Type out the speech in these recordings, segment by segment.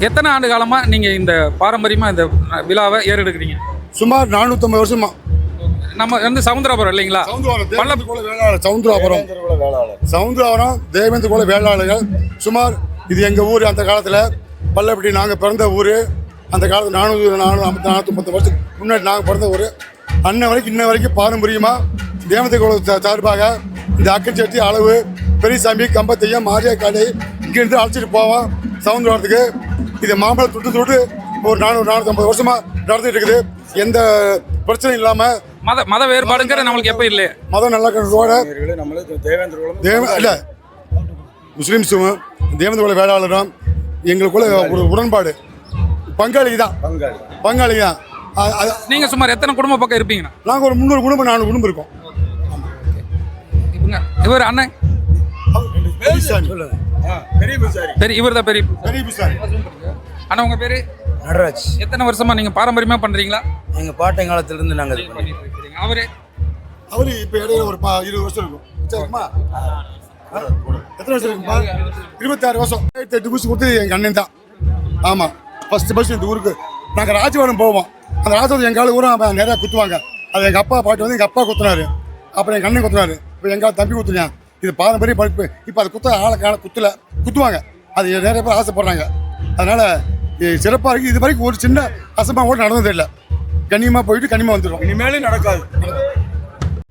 எத்தனை ஆண்டு காலமா நீங்க இந்த பாரம்பரியமா இந்த விழாவை ஏறெடுக்கிறீங்க? சுமார் 450 வருஷமா. நம்ம வந்து சவுந்தராபுரம் இல்லைங்களா? சவுந்தராபுரம் தேவேந்திர குல வேளாளர்கள். சுமார் இது எங்கள் ஊர். அந்த காலத்தில் பல்லப்பட்டி நாங்கள் பிறந்த ஊர். அந்த காலத்தில் 450 வருஷத்துக்கு முன்னாடி நாங்கள் பிறந்த ஊர். அன்ன வரைக்கும் இன்ன வரைக்கும் பாரம்பரியமாக தேவேந்திர குல சார்பாக இந்த அக்கச்சட்டி, அளவு, பெரியசாமி, கம்பத்தையம், மாரியாக்காடு இங்கேருந்து அழைச்சிட்டு போவோம் சவுந்தராபுரத்துக்கு. இது மாம்பழம் தொட்டு ஒரு 450 வருஷமாக நடந்துட்டு இருக்குது. எந்த பிரச்சனையும் இல்லாமல். மத வேறுபாடுங்கிற நம்மளுக்கு எப்போ இல்லையே. மதம் நல்லா கணக்கோட இல்லை முஸ்லீம்ஸும் தேவேந்திர குல வேளாளரும் எங்களுக்குள்ள ஒரு உடன்பாடு. பங்காளி தான். நீங்கள் சுமார் எத்தனை குடும்ப பக்கம் இருப்பீங்கண்ணா? நாங்கள் ஒரு 300 குடும்பம் 400 குடும்பம் இருக்கோம். இவர் அண்ணன் இவர் தான் பெரிய அண்ணா. உங்க பேரு? நடராஜ். எத்தனை வருஷமா நீங்க பாரம்பரியமா பண்றீங்களா? எங்க பாட்டன் காலத்துல இருந்து நாங்க அவரு இப்ப இடையில ஒரு 20 வருஷம் இருக்கும். எத்தனை வருஷம் இருக்குமா? 26 வருஷம். 8 பூசி கொடுத்து எங்க அண்ணன் தான். ஆமா, ஃபர்ஸ்ட் இந்த ஊருக்கு நாங்க ராஜவாரம் போவோம். அந்த ராஜவாரம் எங்க ஆளு ஊரும் நிறைய குத்துவாங்க. அது எங்க அப்பா பாட்டு வந்து எங்க அப்பா குத்துனாரு, அப்புறம் எங்க அண்ணன் குத்துனாரு, இப்போ எங்க தம்பி குத்துனான். இது பாரம்பரிய படிப்பு. இப்போ அது குத்துவாங்க. அது நிறைய பேர் ஆசைப்படுறாங்க. அதனால சிறப்பாக இருக்குது. இது வரைக்கும் ஒரு சின்ன அசம்பாவிதம் கூட நடந்தது இல்லை. கண்ணியமாக போயிட்டு கண்ணியமாக வந்துடும். இனிமேலும் நடக்காது.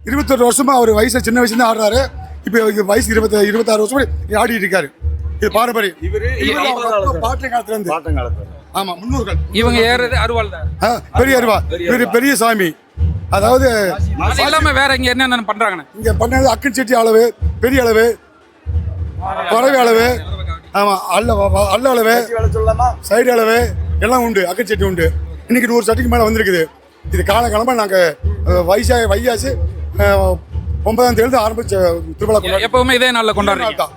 21 வருஷமா அவர் வயசு சின்ன வயசுல ஆடுறாரு. இப்போ வயசு 26 வருஷம் ஆடிட்டு இருக்காரு. இது பாரம்பரியம். பாட்டு காலத்துல இருந்து. ஆமா, முன்னோர்கள். இவங்க ஏறது அருவாள் தான். பெரிய அருவா, பெரிய சாமி. அதாவது எல்லாமே வேற இங்க என்னென்ன பண்றாங்கன்னு இங்க பண்ணது அக்கன் செட்டி அளவு, பெரிய அளவு, பறவை அளவு, ஆமா, அல்ல அளவு, சைடு அளவு எல்லாம் உண்டு. அக்கன் சட்டி உண்டு. இன்னைக்கு 100 சட்டிக்கு மேலே வந்திருக்குது. இது காலகாலமாக நாங்கள் வைகாசி 9ஆம் தேதி ஆரம்பிச்ச திருவிழா. எப்பவுமே இதே நாளில் கொண்டாடுறோம்.